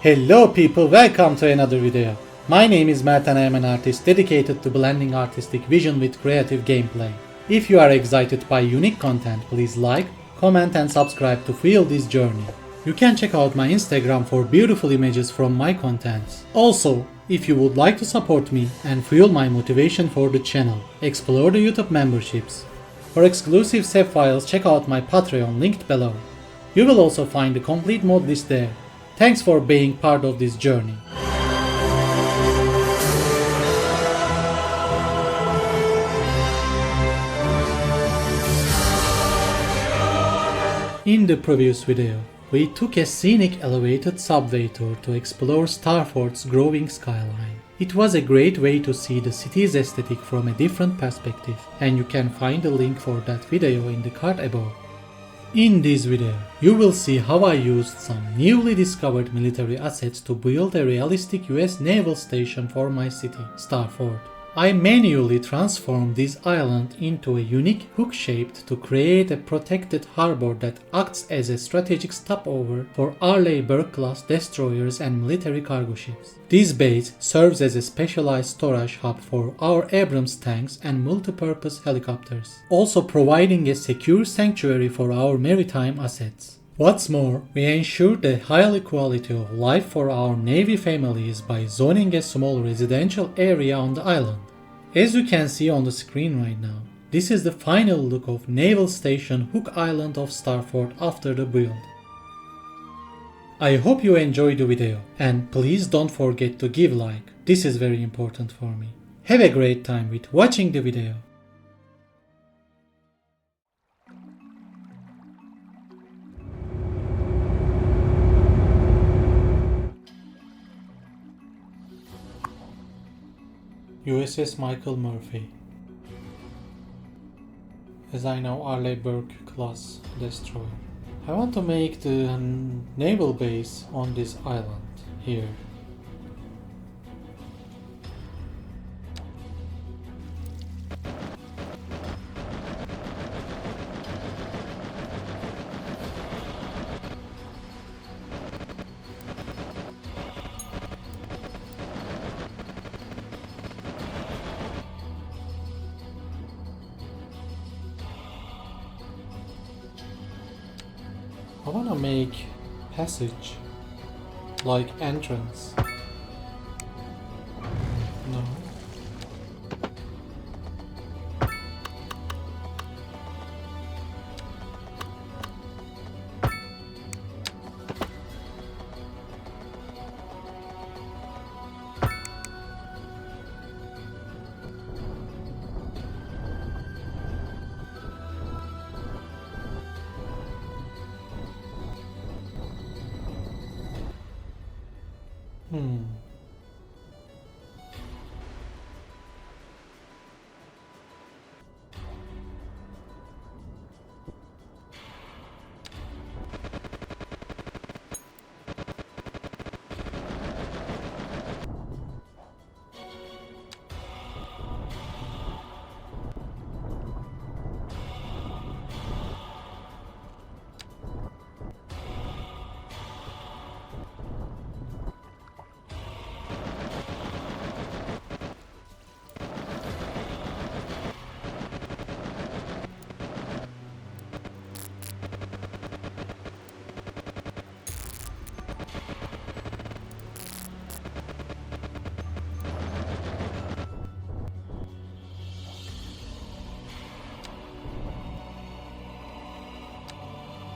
Hello people, welcome to another video. My name is Mert and I am an artist dedicated to blending artistic vision with creative gameplay. If you are excited by unique content, please like, comment and subscribe to fuel this journey. You can check out my Instagram for beautiful images from my contents. Also, if you would like to support me and fuel my motivation for the channel, explore the YouTube memberships. For exclusive save files, check out my Patreon linked below. You will also find the complete mod list there. Thanks for being part of this journey. In the previous video, we took a scenic elevated subway tour to explore Starford's growing skyline. It was a great way to see the city's aesthetic from a different perspective, and you can find a link for that video in the card above. In this video, you will see how I used some newly discovered military assets to build a realistic US naval station for my city, Starford. I manually transformed this island into a unique hook shape to create a protected harbor that acts as a strategic stopover for Arleigh Burke-class destroyers and military cargo ships. This base serves as a specialized storage hub for our Abrams tanks and multipurpose helicopters, also providing a secure sanctuary for our maritime assets. What's more, we ensure the high quality of life for our Navy families by zoning a small residential area on the island. As you can see on the screen right now, this is the final look of Naval Station Hook Island of Starford after the build. I hope you enjoyed the video and please don't forget to give like, this is very important for me. Have a great time with watching the video. USS Michael Murphy. As I know, Arleigh Burke-class destroyer. I want to make the naval base on this island here. I wanna make passage like entrance. No.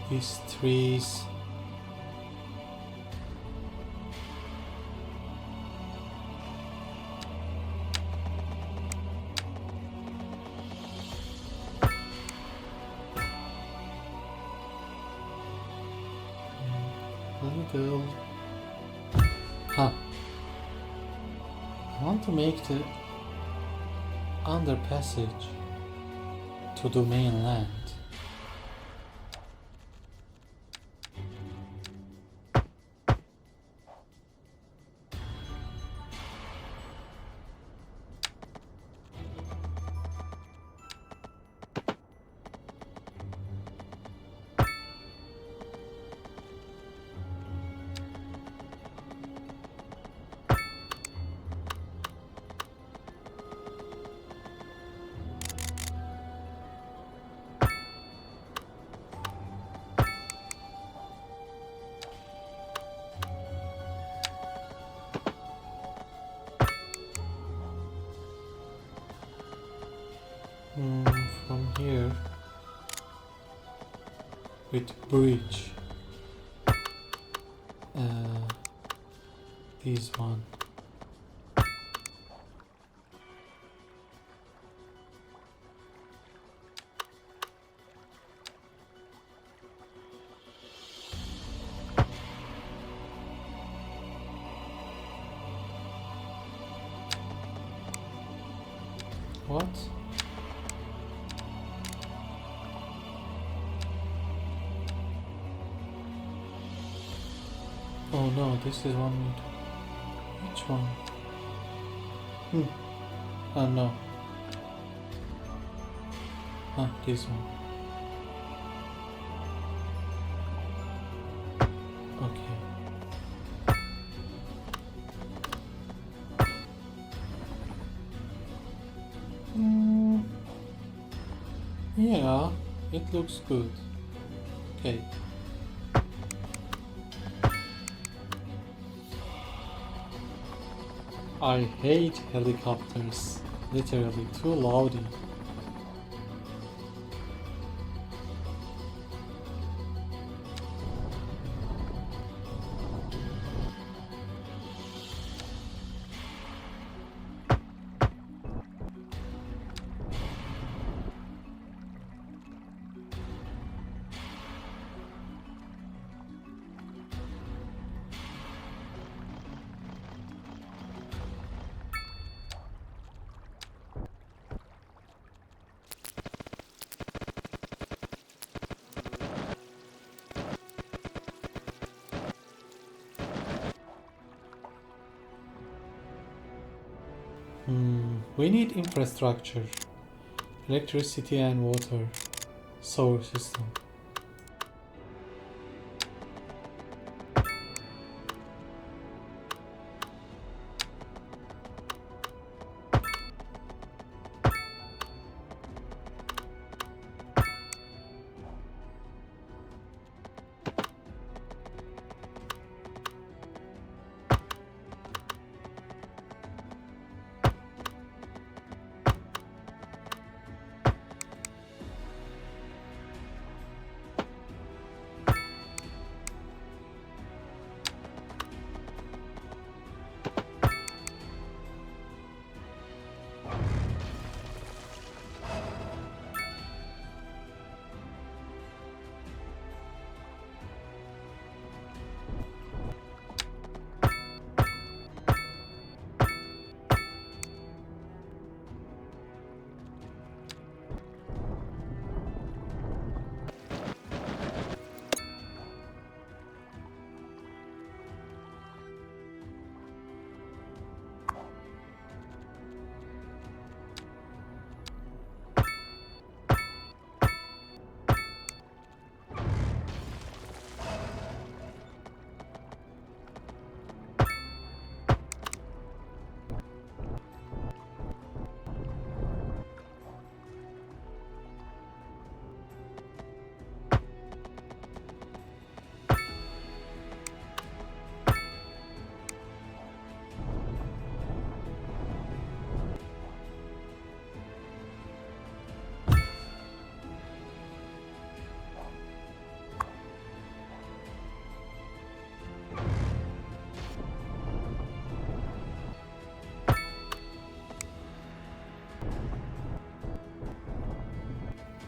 These trees. Little. Huh. I want to make the underpassage to the mainland. here with bridge. This one. What? Oh no, this is one meter. Which one? Oh no. This one. Okay. Yeah, it looks good. Okay. I hate helicopters. Literally too loudy. We need infrastructure, electricity and water, solar system.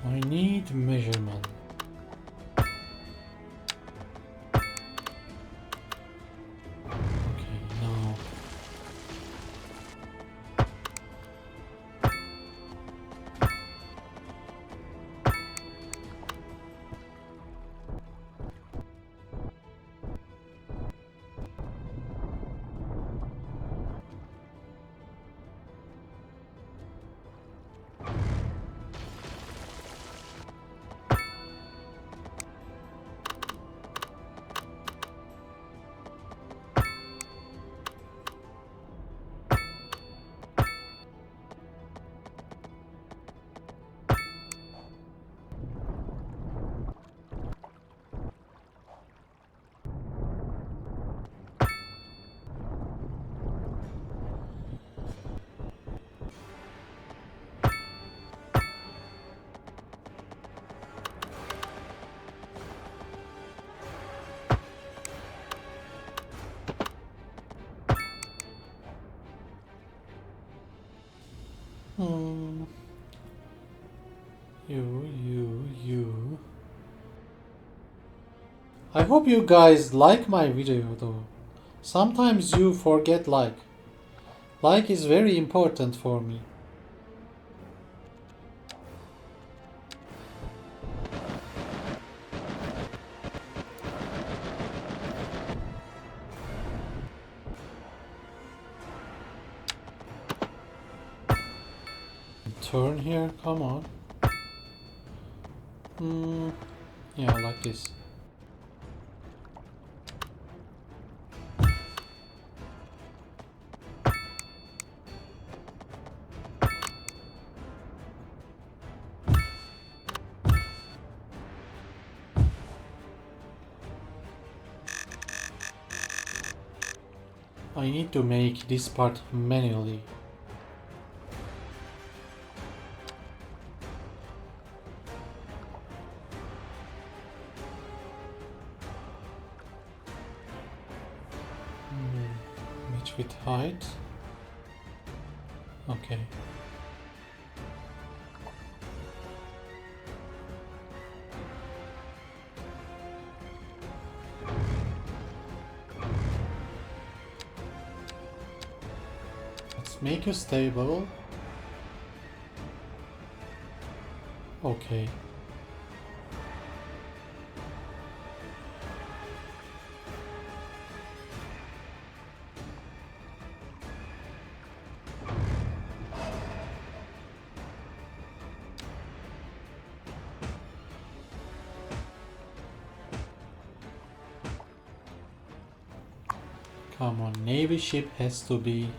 I need measurement. Okay, now. I hope you guys like my video though. Sometimes you forget like. Like is very important for me. Turn here, come on. Yeah, like this. I need to make this part manually. Match with height. Okay. Let's make you stable. Okay. Come on, Navy ship has to be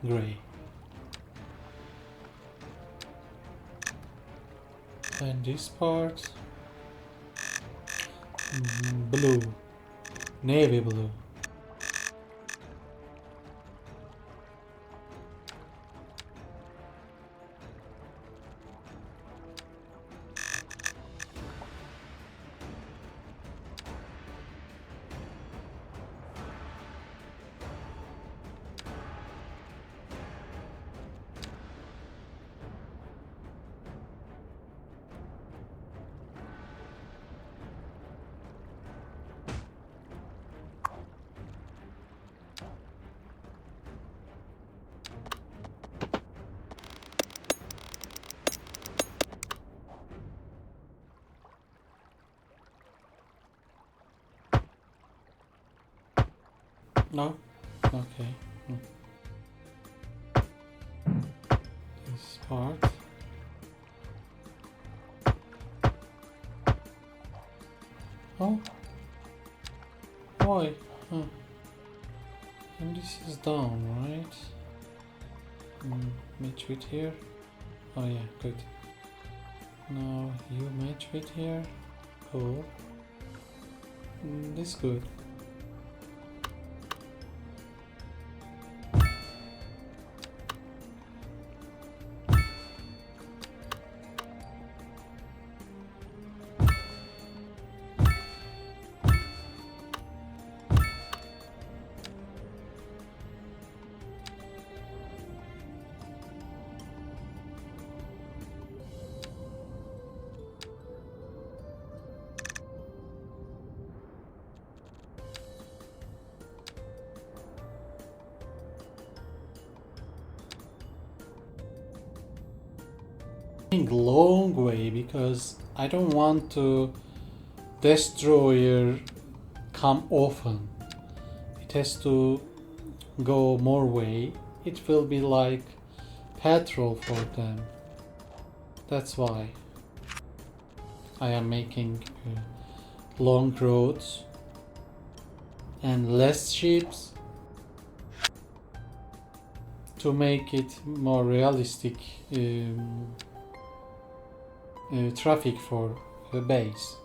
gray. And this part blue, navy blue. No? Okay. This part. Oh? Why? Huh. And this is down, right? Match with here. Oh yeah, good. Now you match with here. Cool. This good. Long way because I don't want to destroyer come often. It has to go more way. It will be like patrol for them. That's why I am making long roads and less ships to make it more realistic traffic for the base.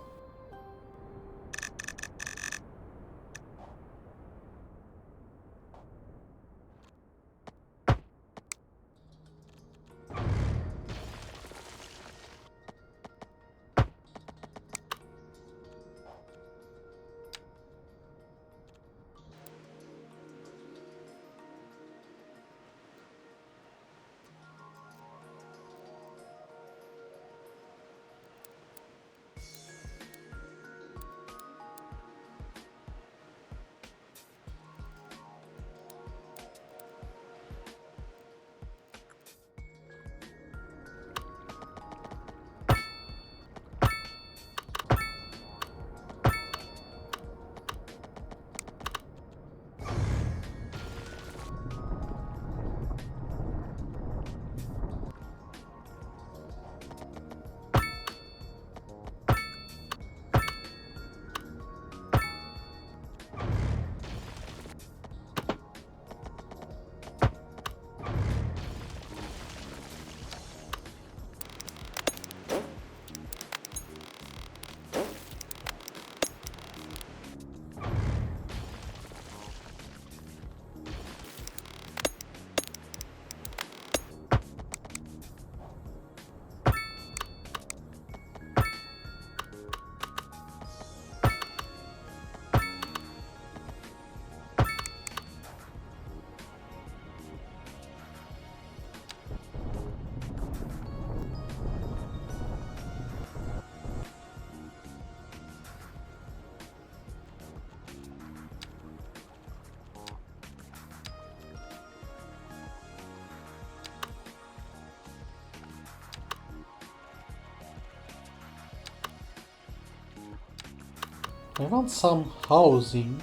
I want some housing,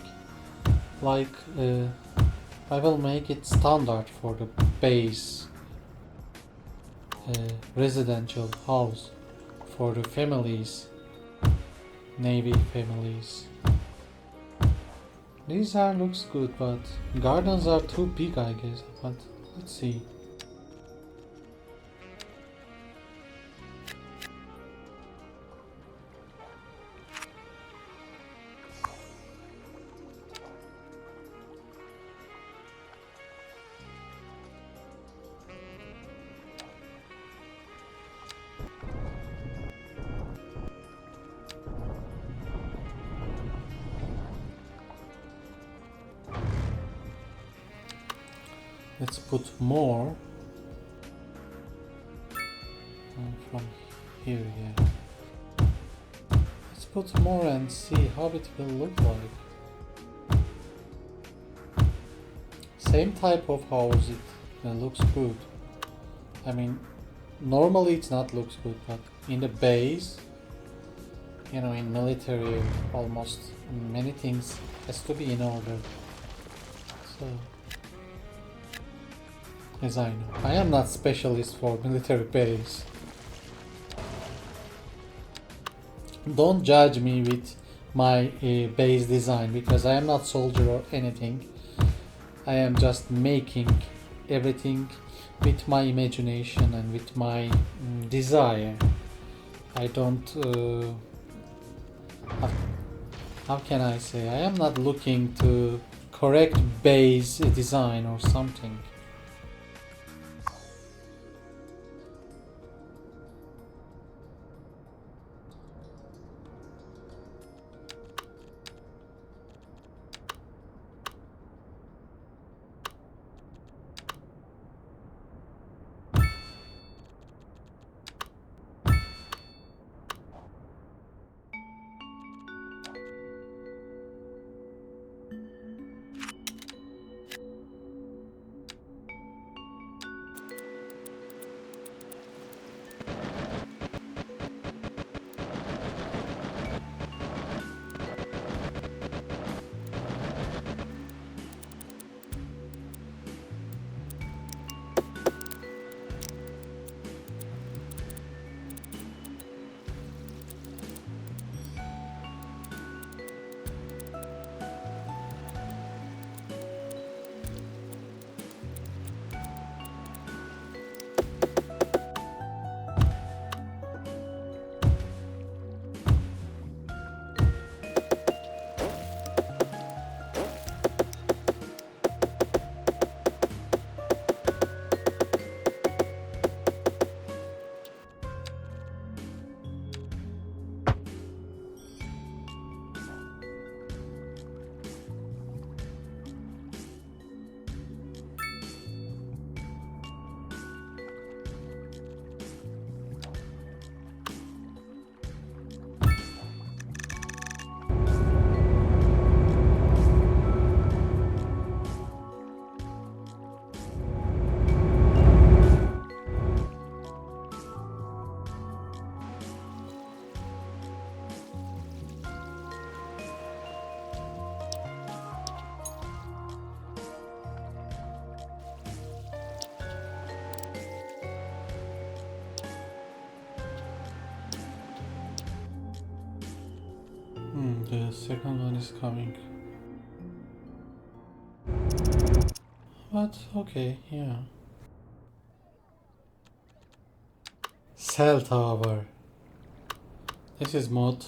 like I will make it standard for the base residential house for the families, Navy families. These are looks good, but gardens are too big, I guess. But let's see. Let's put more from here, yeah. Let's put more and see how it will look like. Same type of house, it looks good. I mean, normally it's not looks good, but in the base, you know, in military, almost many things has to be in order. So, as I know, I am not specialist for military base. Don't judge me with my base design, because I am not soldier or anything. I am just making everything with my imagination and with my desire. I don't how can I say, I am not looking to correct base design or something. The second one is coming. But okay, yeah. Cell tower. This is mod.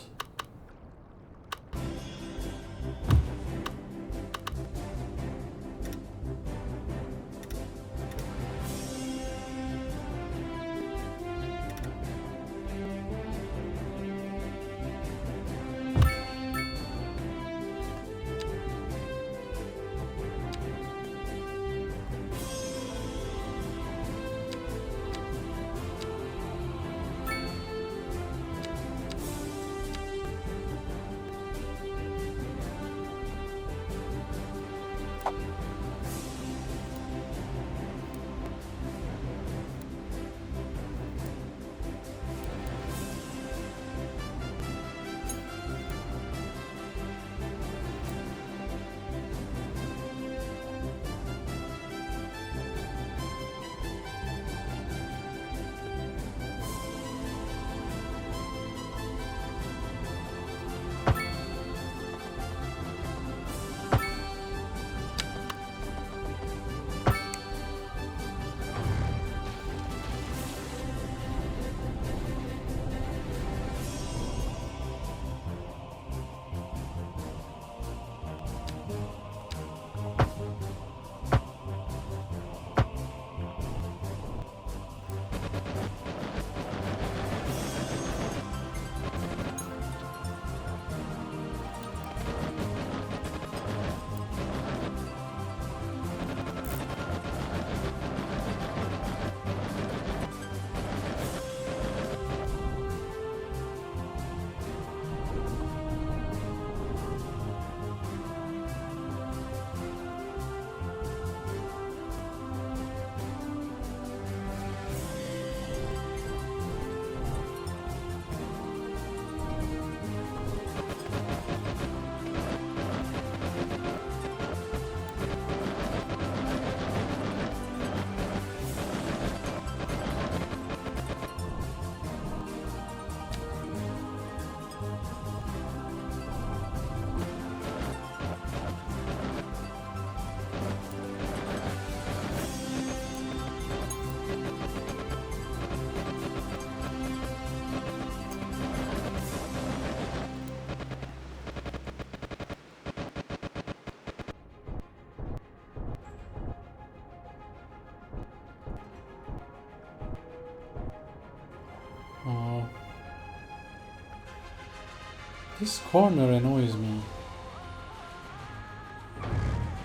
This corner annoys me.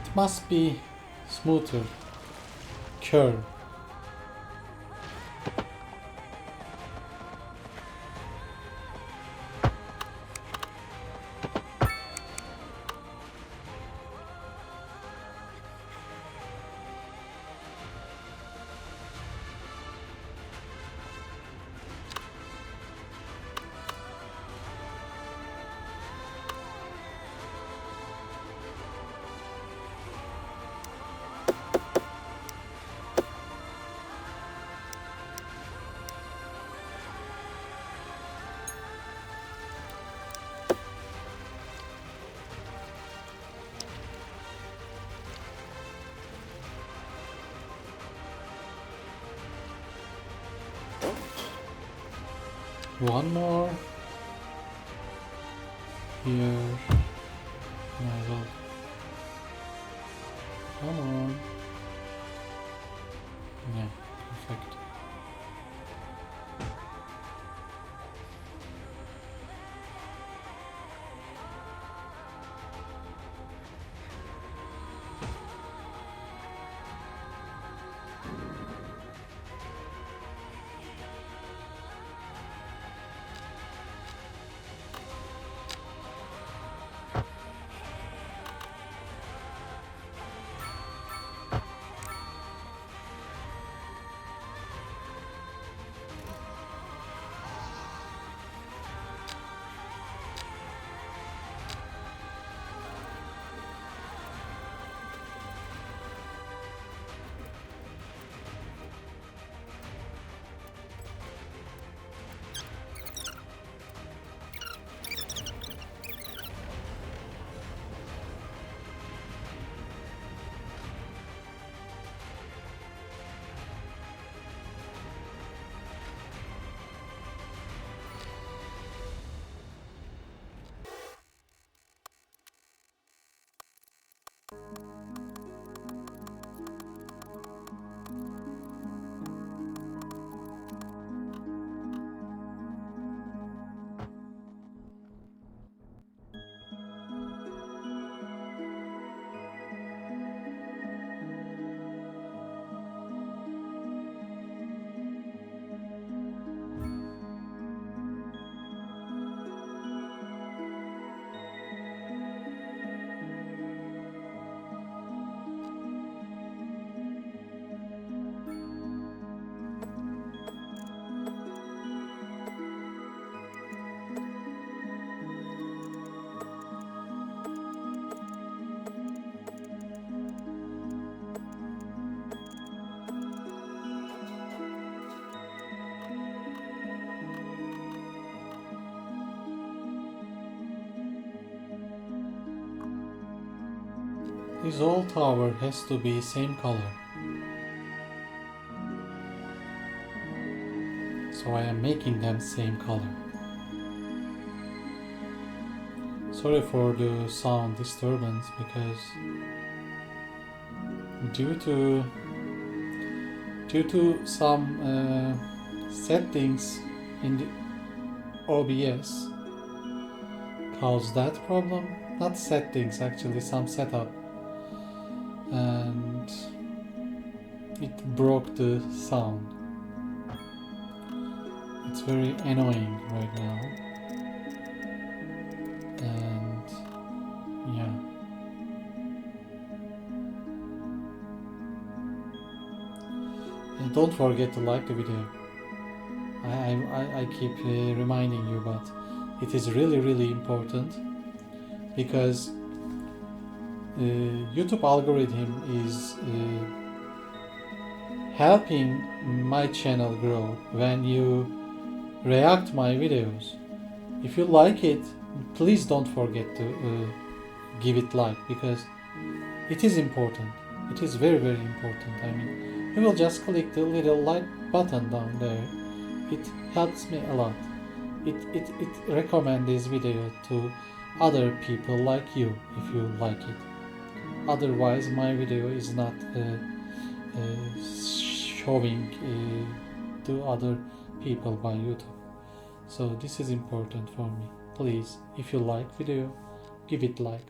It must be smoother. Curve. One more here. Naval. Come on. Yeah, perfect. This whole tower has to be same color. So I am making them same color. Sorry for the sound disturbance because due to some settings in the OBS caused that problem. Not settings, actually some setup, and it broke the sound. It's very annoying right now, and yeah. And don't forget to like the video. I keep reminding you, but it is really important because YouTube algorithm is helping my channel grow when you react my videos. If you like it, please don't forget to give it like, because it is important. It is very important. I mean, you will just click the little like button down there. It helps me a lot. It recommends this video to other people like you if you like it. Otherwise my video is not showing to other people by YouTube. So this is important for me. please, if you like video, give it like.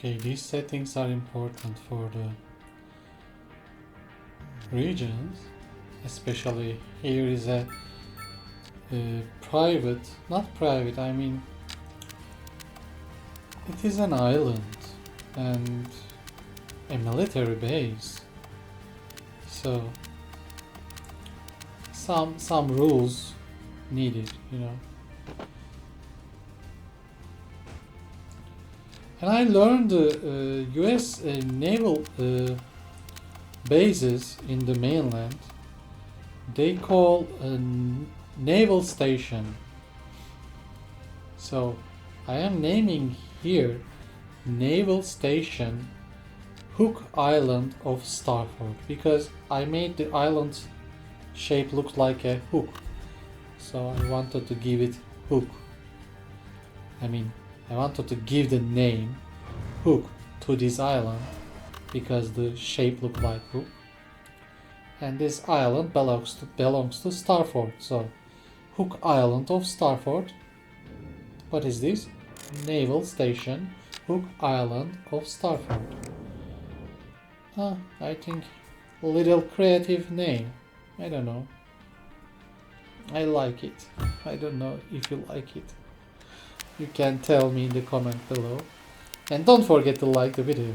Okay, these settings are important for the regions, especially here is a private, not private, I mean it is an island and a military base, so some rules needed, you know. And I learned US naval bases in the mainland, they call a naval station. So I am naming here Naval Station Hook Island of Starford because I made the island's shape look like a hook. So I wanted to give it hook. I wanted to give the name Hook to this island because the shape looked like hook. And this island belongs to Starford. So Hook Island of Starford. What is this? Naval Station Hook Island of Starford. I think a little creative name. I don't know. I like it. I don't know if you like it. You can tell me in the comment below. And don't forget to like the video.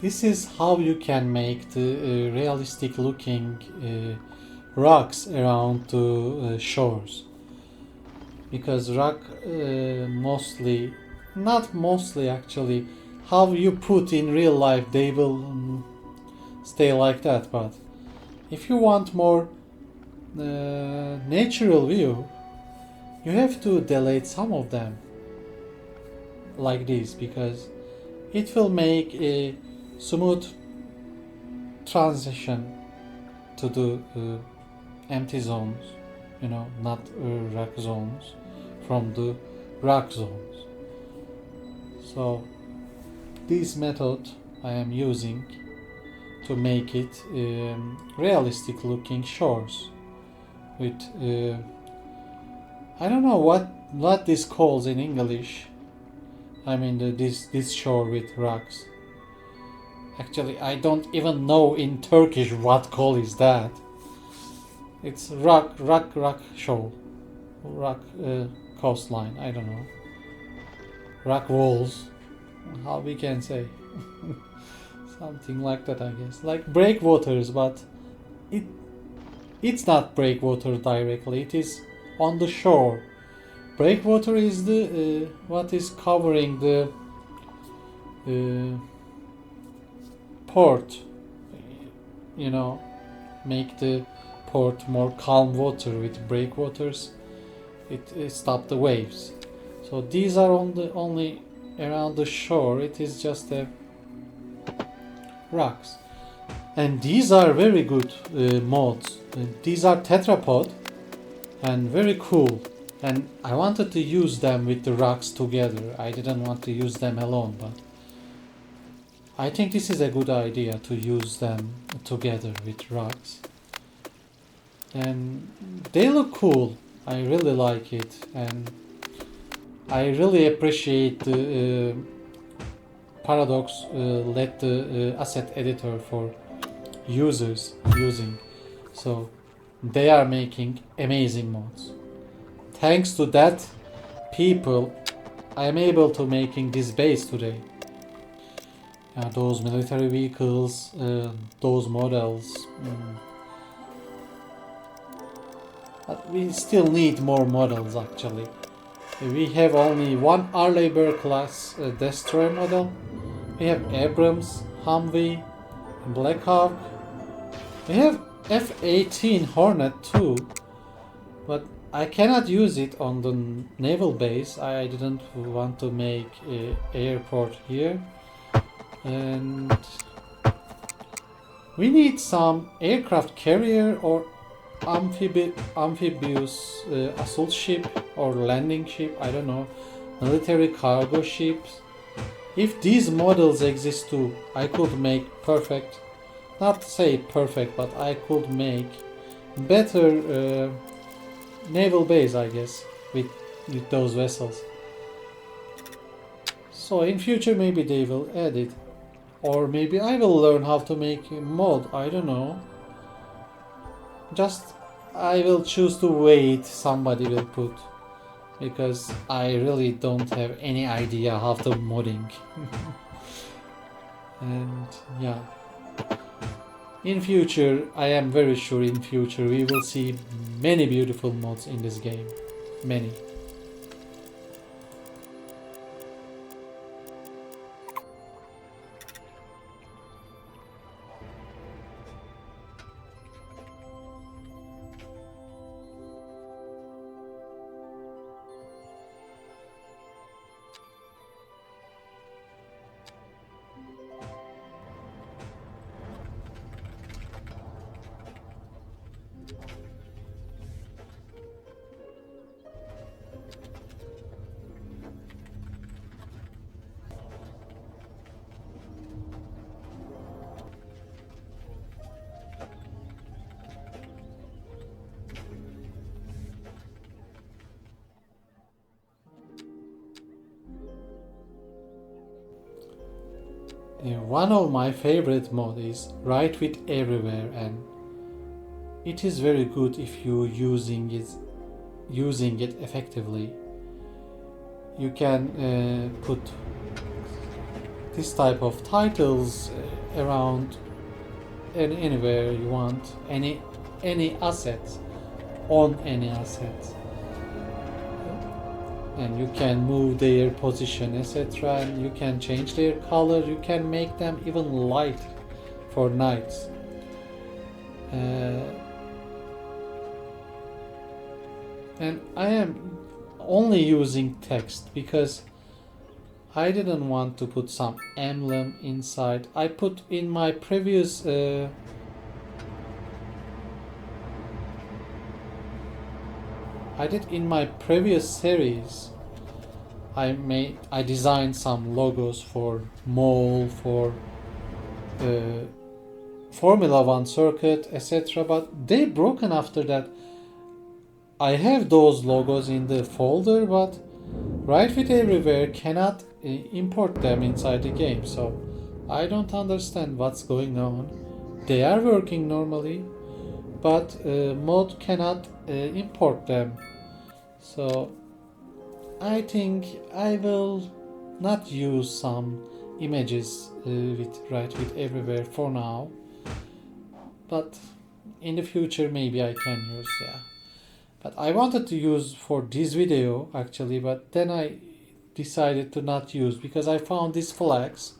This is how you can make the realistic looking rocks around the shores. Because rock mostly, not mostly actually, how you put in real life they will stay like that, but if you want more natural view, you have to delete some of them like this, because it will make a smooth transition to the empty zones, not rock zones, from the rock zones. So this method I am using to make it realistic looking shores with I don't know what this calls in English. I mean this shore with rocks. Actually, I don't even know in Turkish what call is that. It's rock shore, rock coastline. I don't know. Rock walls, how we can say. Something like that, I guess. Like breakwaters, but it's not breakwater directly. It is on the shore. Breakwater is the what is covering the port. Make the port more calm water. With breakwaters, it stop the waves. So these are only around the shore. It is just rocks, and these are very good mods. These are tetrapod and very cool, and I wanted to use them with the rocks together. I didn't want to use them alone, but I think this is a good idea to use them together with rocks, and they look cool. I really like it, and I really appreciate the Paradox let the asset editor for users using, so they are making amazing mods. Thanks to that people, I am able to making this base today. Those military vehicles, those models. But we still need more models actually. We have only one Arleigh Burke-class destroyer model. We have Abrams, Humvee, Black Hawk. We have F-18 Hornet too, but I cannot use it on the naval base. I didn't want to make an airport here. And we need some aircraft carrier or amphibious assault ship or landing ship, I don't know, military cargo ships. If these models exist too, I could make perfect, not say perfect, but I could make better naval base, I guess, with those vessels. So in future maybe they will add it, or maybe I will learn how to make a mod, I don't know. Just I will choose to wait, somebody will put, because I really don't have any idea how to modding. And yeah, in future, I am very sure in future we will see many beautiful mods in this game, many. One of my favorite mod is Right With Everywhere, and it is very good if you using it effectively. You can put this type of titles around anywhere you want, any assets, on any assets, and you can move their position, etc. And you can change their color. You can make them even light for nights. And I am only using text because I didn't want to put some emblem inside. I put in my previous series. I designed some logos for mall, for Formula 1 circuit, etc. But they broken after that. I have those logos in the folder, but Right Fit Everywhere cannot import them inside the game, so I don't understand what's going on. They are working normally, but mod cannot import them. So I think I will not use some images with Right Fit Everywhere for now, but in the future maybe I can use, yeah. But I wanted to use for this video actually, but then I decided to not use because I found these flags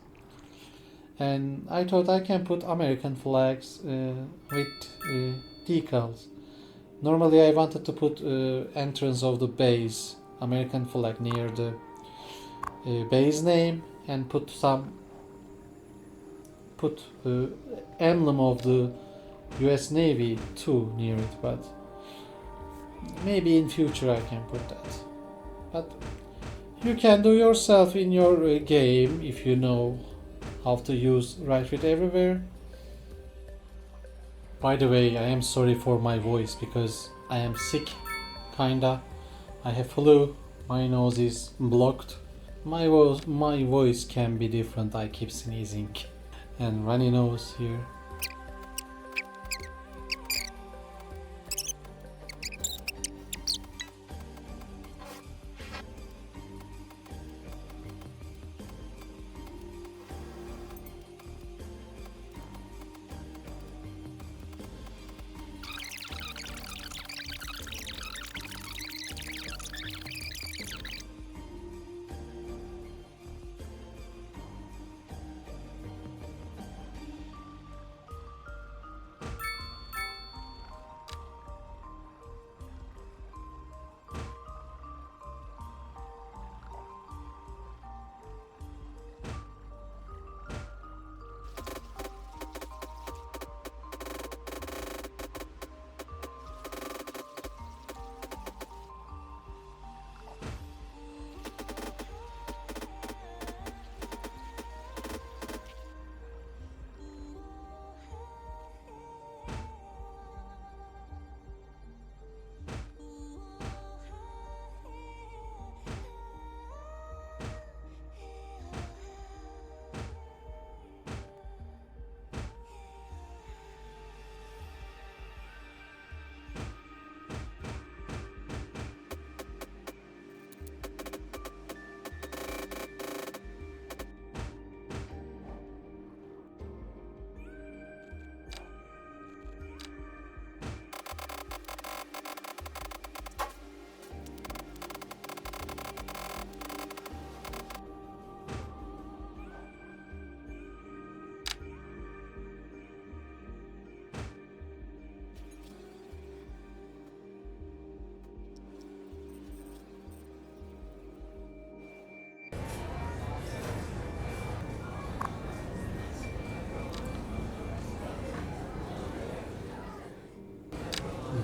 and I thought I can put American flags with decals. Normally I wanted to put entrance of the base American flag near the base name and put emblem of the US Navy too near it, but maybe in future I can put that. But you can do yourself in your game if you know how to use Right Fit Everywhere. By the way, I am sorry for my voice because I am sick, kinda. I have flu, my nose is blocked. My voice can be different, I keep sneezing and runny nose here.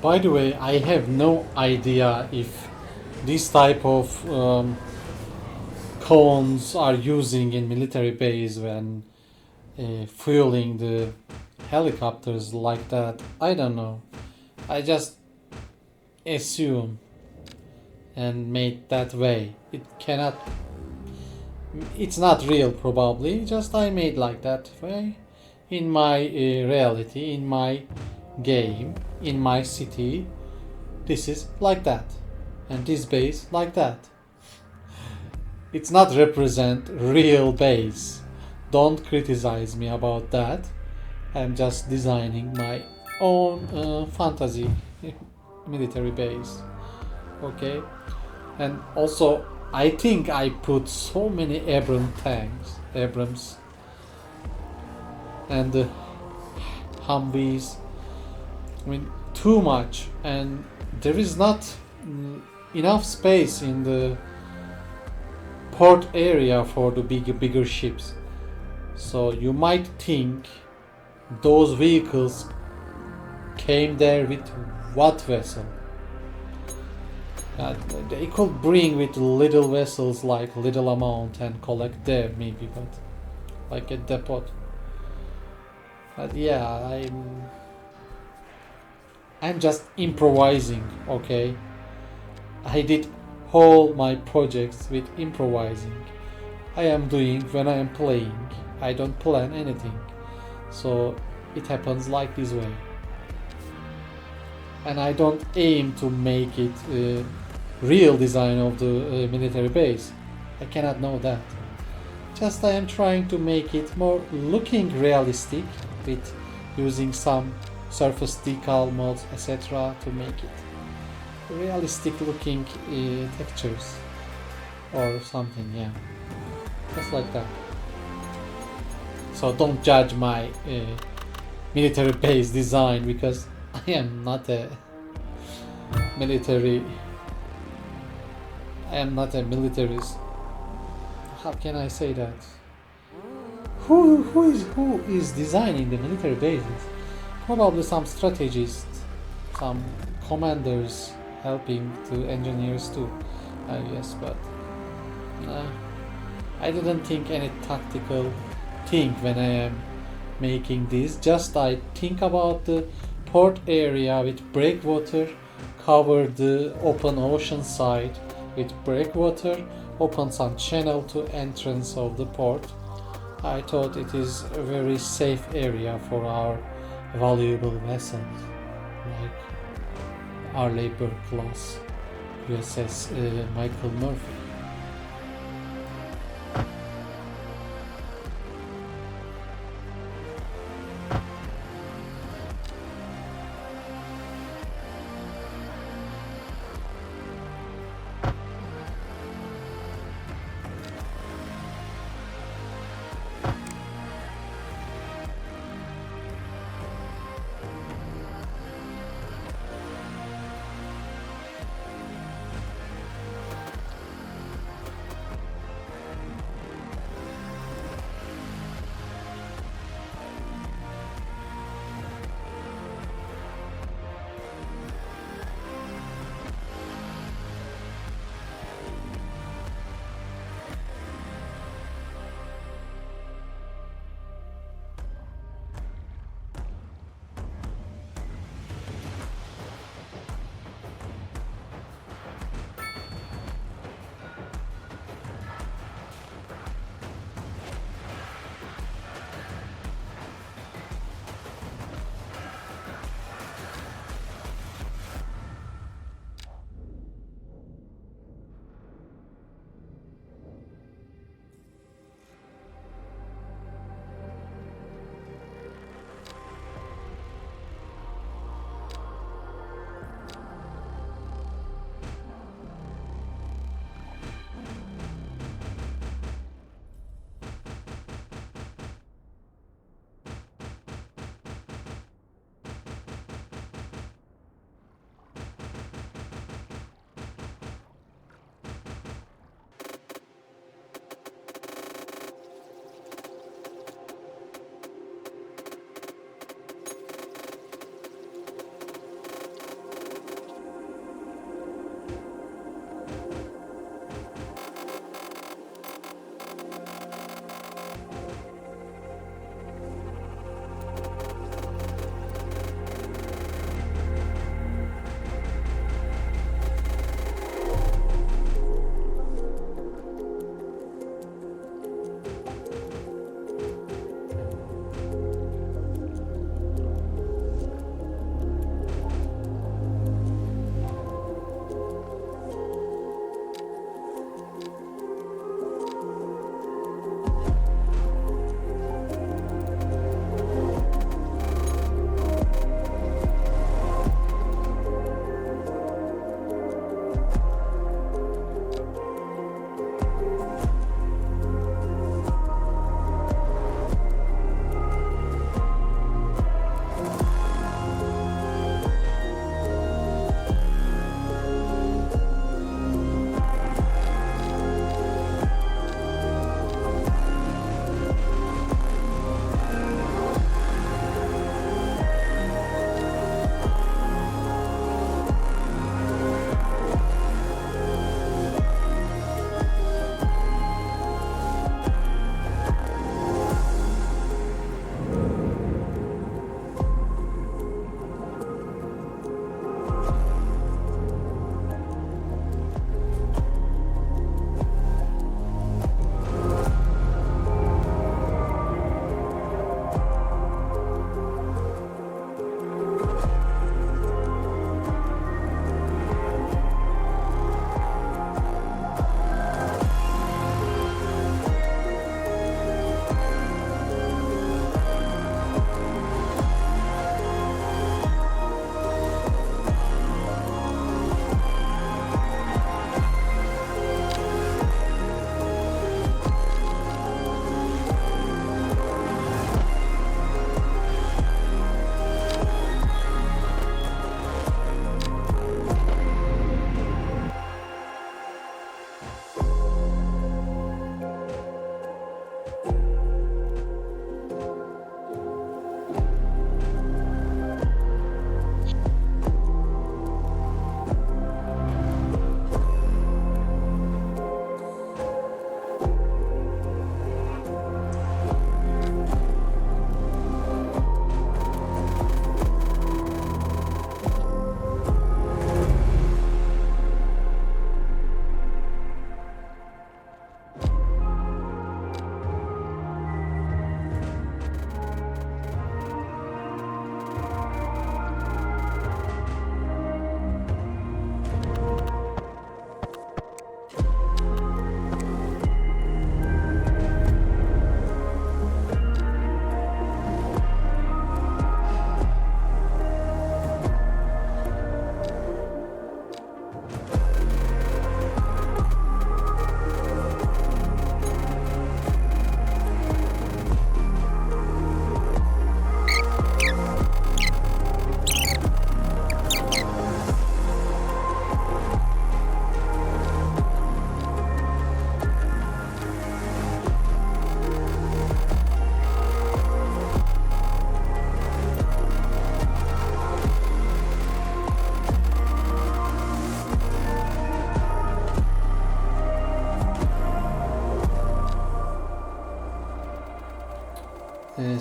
By the way, I have no idea if this type of cones are using in military base when fueling the helicopters like that. I don't know. I just assume and made that way. It's not real probably, just I made like that way in my reality, in my game, in my city. This is like that, and this base like that. It's not represent real base. Don't criticize me about that. I'm just designing my own fantasy military base. Okay? And also, I think I put so many Abrams and Humvees. I mean, too much, and there is not enough space in the port area for the bigger ships. So you might think those vehicles came there with what vessel? They could bring with little vessels like little amount and collect there maybe, but like a depot. But yeah, I'm just improvising, okay? I did all my projects with improvising. I am doing when I am playing. I don't plan anything. So it happens like this way. And I don't aim to make it a real design of the military base. I cannot know that. Just I am trying to make it more looking realistic with using some surface decal mods, etc. to make it realistic looking textures or something, yeah, just like that. So don't judge my military base design, because I am not a militarist. How can I say that? Who is designing the military bases? Probably some strategists, some commanders helping to engineers too, I guess, but I didn't think any tactical thing when I am making this. Just I think about the port area with breakwater, cover the open ocean side with breakwater, open some channel to entrance of the port. I thought it is a very safe area for our valuable vessels like Arleigh Burke-class USS Michael Murphy.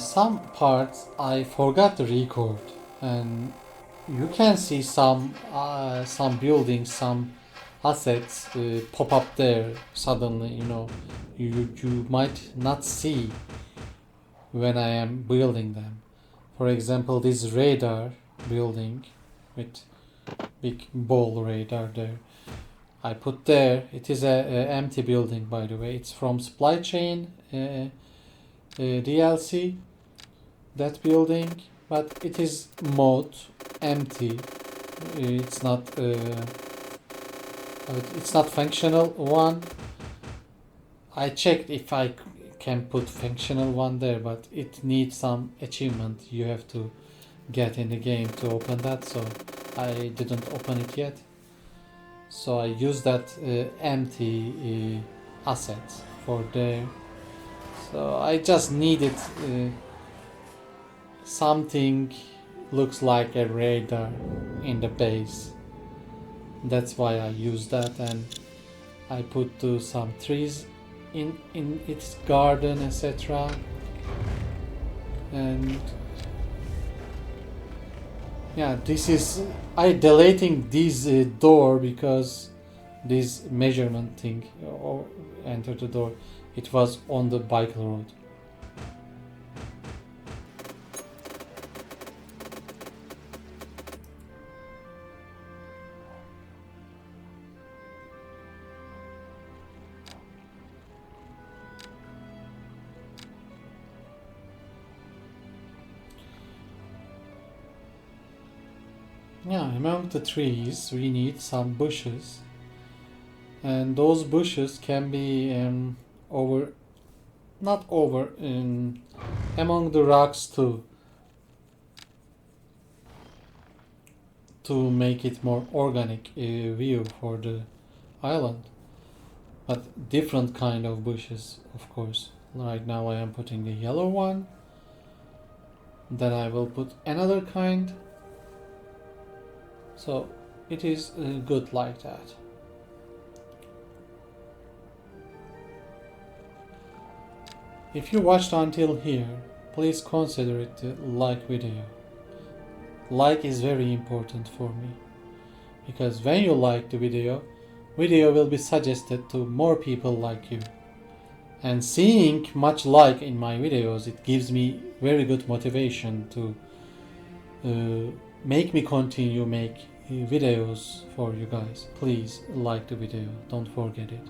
some parts I forgot to record, and you can see some buildings, some assets pop up there suddenly. You might not see when I am building them. For example, this radar building with big ball radar there, I put there. It is a empty building, by the way. It's from supply chain DLC, that building, but it is mode empty. It's not functional one. I checked if I can put functional one there, but it needs some achievement you have to get in the game to open that, so I didn't open it yet. So I use that empty asset for there. So I just needed something looks like a radar in the base. That's why I use that, and I put some trees in its garden, etc. And yeah, this is I deleting this door because this measurement thing or enter the door, it was on the bike road. Yeah, among the trees we need some bushes, and those bushes can be among the rocks too, to make it more organic view for the island, but different kind of bushes, of course. Right now I am putting the yellow one, then I will put another kind. So it is good like that. If you watched until here, please consider it a like video. Like is very important for me, because when you like the video will be suggested to more people like you. And seeing much like in my videos, it gives me very good motivation to make me continue make videos for you guys. Please like the video, don't forget it.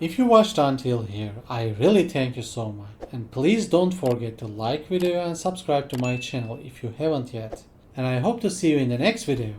If you watched until here, I really thank you so much. And please don't forget to like video and subscribe to my channel if you haven't yet. And I hope to see you in the next video.